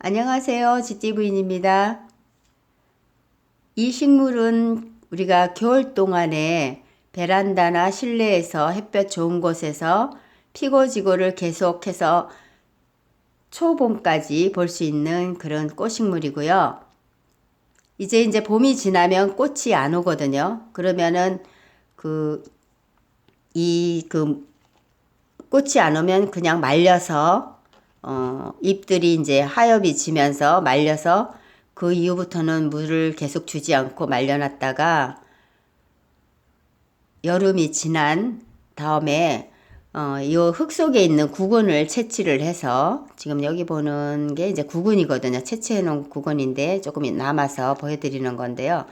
안녕하세요. 지띠부인입니다. 이 식물은 우리가 겨울 동안에 베란다나 실내에서 햇볕 좋은 곳에서 피고 지고를 계속해서 초봄까지 볼 수 있는 그런 꽃식물이고요. 이제 봄이 지나면 꽃이 안 오거든요. 그러면은 꽃이 안 오면 그냥 말려서 잎들이 이제 하엽이 지면서 말려서 그 이후부터는 물을 계속 주지 않고 말려놨다가 여름이 지난 다음에 이 흙 속에 있는 구근을 채취를 해서 지금 여기 보는 게 이제 구근이거든요. 채취해 놓은 구근인데 조금 남아서 보여드리는 건데요.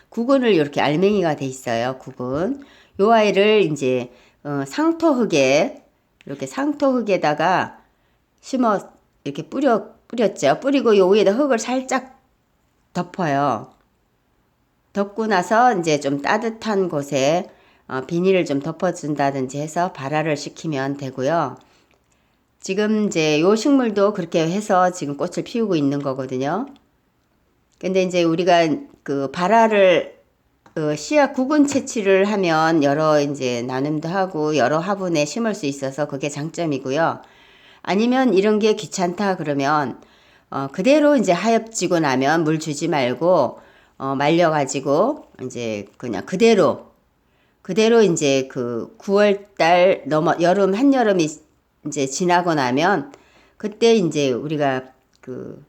구근을 이렇게 알맹이가 돼 있어요. 구근. 요 아이를 이제 상토흙에 이렇게 상토흙에다가 심어 이렇게 뿌렸죠. 뿌리고 요 위에다 흙을 살짝 덮어요. 덮고 나서 이제 좀 따뜻한 곳에 비닐을 좀 덮어준다든지 해서 발화를 시키면 되고요. 지금 이제 요 식물도 그렇게 해서 지금 꽃을 피우고 있는 거거든요. 근데 이제 우리가 그 발화를 씨앗 구근 채취를 하면 여러 이제 나눔도 하고 여러 화분에 심을 수 있어서 그게 장점이고요. 아니면 이런 게 귀찮다 그러면 그대로 이제 하엽지고 나면 물 주지 말고 말려가지고 이제 그냥 그대로 이제 그 9월달 여름 한여름이 이제 지나고 나면 그때 이제 우리가 그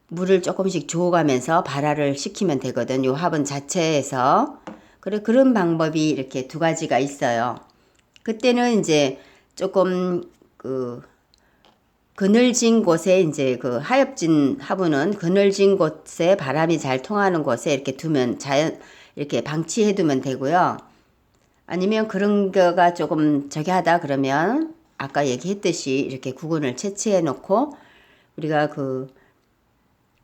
물을 조금씩 줘가면서 발화를 시키면 되거든. 요 화분 자체에서. 그런 방법이 이렇게 두 가지가 있어요. 그때는 이제 조금 그늘진 곳에 이제 그 하엽진 화분은 그늘진 곳에 바람이 잘 통하는 곳에 이렇게 두면 이렇게 방치해 두면 되고요. 아니면 그런 거가 조금 저기 하다 그러면 아까 얘기했듯이 이렇게 구근을 채취해 놓고 우리가 그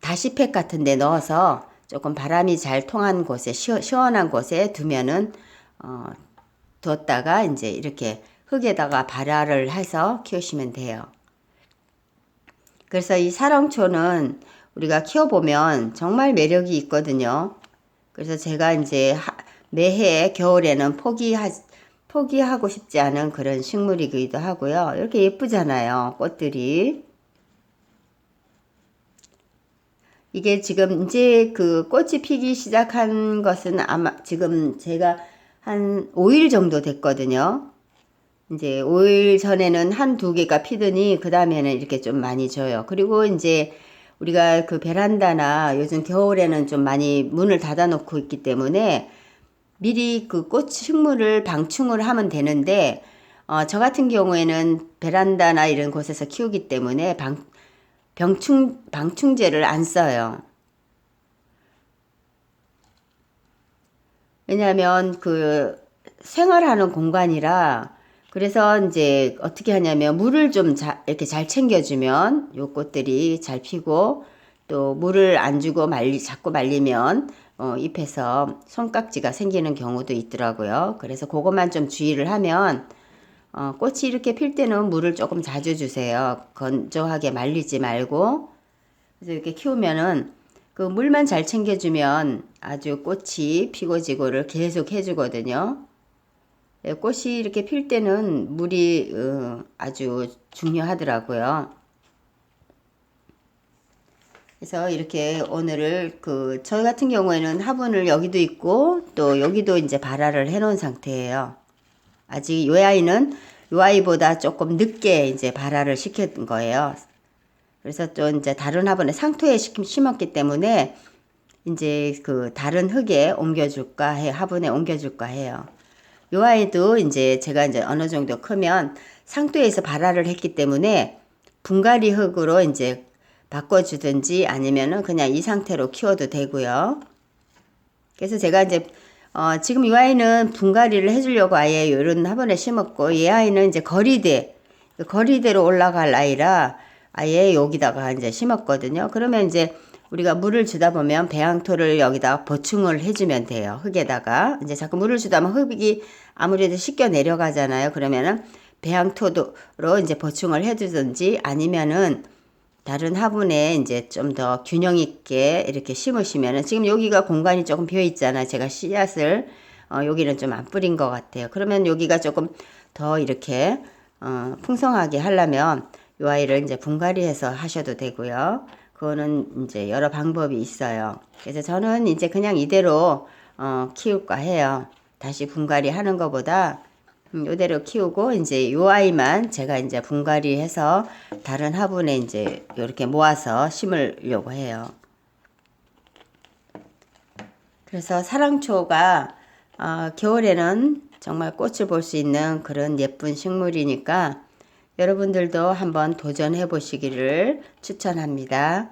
다시팩 같은 데 넣어서 조금 바람이 잘 통한 곳에 시원한 곳에 두면은 뒀다가 이제 이렇게 흙에다가 발화를 해서 키우시면 돼요. 그래서 이 사랑초는 우리가 키워보면 정말 매력이 있거든요. 그래서 제가 이제 매해 겨울에는 포기하고 싶지 않은 그런 식물이기도 하고요. 이렇게 예쁘잖아요. 꽃들이. 이게 지금 이제 그 꽃이 피기 시작한 것은 아마 지금 제가 한 5일 정도 됐거든요. 이제 5일 전에는 한두 개가 피더니 그 다음에는 이렇게 좀 많이 져요. 그리고 이제 우리가 그 베란다나 요즘 겨울에는 좀 많이 문을 닫아 놓고 있기 때문에 미리 그 꽃 식물을 방충을 하면 되는데 저 같은 경우에는 베란다나 이런 곳에서 키우기 때문에 방충제를 안 써요. 왜냐하면 그 생활하는 공간이라 그래서 이제 어떻게 하냐면 물을 좀 이렇게 잘 챙겨주면 요 꽃들이 잘 피고 또 물을 안 주고 자꾸 말리면 잎에서 손깍지가 생기는 경우도 있더라고요. 그래서 그것만 좀 주의를 하면 꽃이 이렇게 필 때는 물을 조금 자주 주세요. 건조하게 말리지 말고. 그래서 이렇게 키우면은 그 물만 잘 챙겨주면 아주 꽃이 피고 지고를 계속 해주거든요. 꽃이 이렇게 필 때는 물이 아주 중요하더라고요. 그래서 이렇게 오늘을 저 같은 경우에는 화분을 여기도 있고 또 여기도 이제 발화를 해 놓은 상태예요. 아직 이 아이는 이 아이보다 조금 늦게 이제 발화를 시킨 거예요. 그래서 또 이제 다른 화분에 상토에 심었기 때문에 이제 그 다른 흙에 옮겨줄까 해, 화분에 옮겨줄까 해요. 요 아이도 이제 제가 이제 어느 정도 크면 상토에서 발화를 했기 때문에 분갈이 흙으로 이제 바꿔주든지 아니면은 그냥 이 상태로 키워도 되고요. 그래서 제가 이제 지금 이 아이는 분갈이를 해주려고 아예 이런 화분에 심었고 이 아이는 이제 거리대로 올라갈 아이라 아예 여기다가 이제 심었거든요. 그러면 이제 우리가 물을 주다 보면 배양토를 여기다가 보충을 해주면 돼요. 흙에다가 이제 자꾸 물을 주다 보면 흙이 아무래도 씻겨 내려가잖아요. 그러면은 배양토로 이제 보충을 해주든지 아니면은 다른 화분에 이제 좀 더 균형 있게 이렇게 심으시면은 지금 여기가 공간이 조금 비어 있잖아. 제가 씨앗을 여기는 좀 안 뿌린 것 같아요. 그러면 여기가 조금 더 이렇게 풍성하게 하려면 이 아이를 이제 분갈이해서 하셔도 되고요. 그거는 이제 여러 방법이 있어요. 그래서 저는 이제 그냥 이대로 키울까 해요. 다시 분갈이 하는 것보다 이대로 키우고 이제 요 아이만 제가 이제 분갈이해서 다른 화분에 이제 이렇게 모아서 심으려고 해요. 그래서 사랑초가 겨울에는 정말 꽃을 볼 수 있는 그런 예쁜 식물이니까 여러분들도 한번 도전해 보시기를 추천합니다.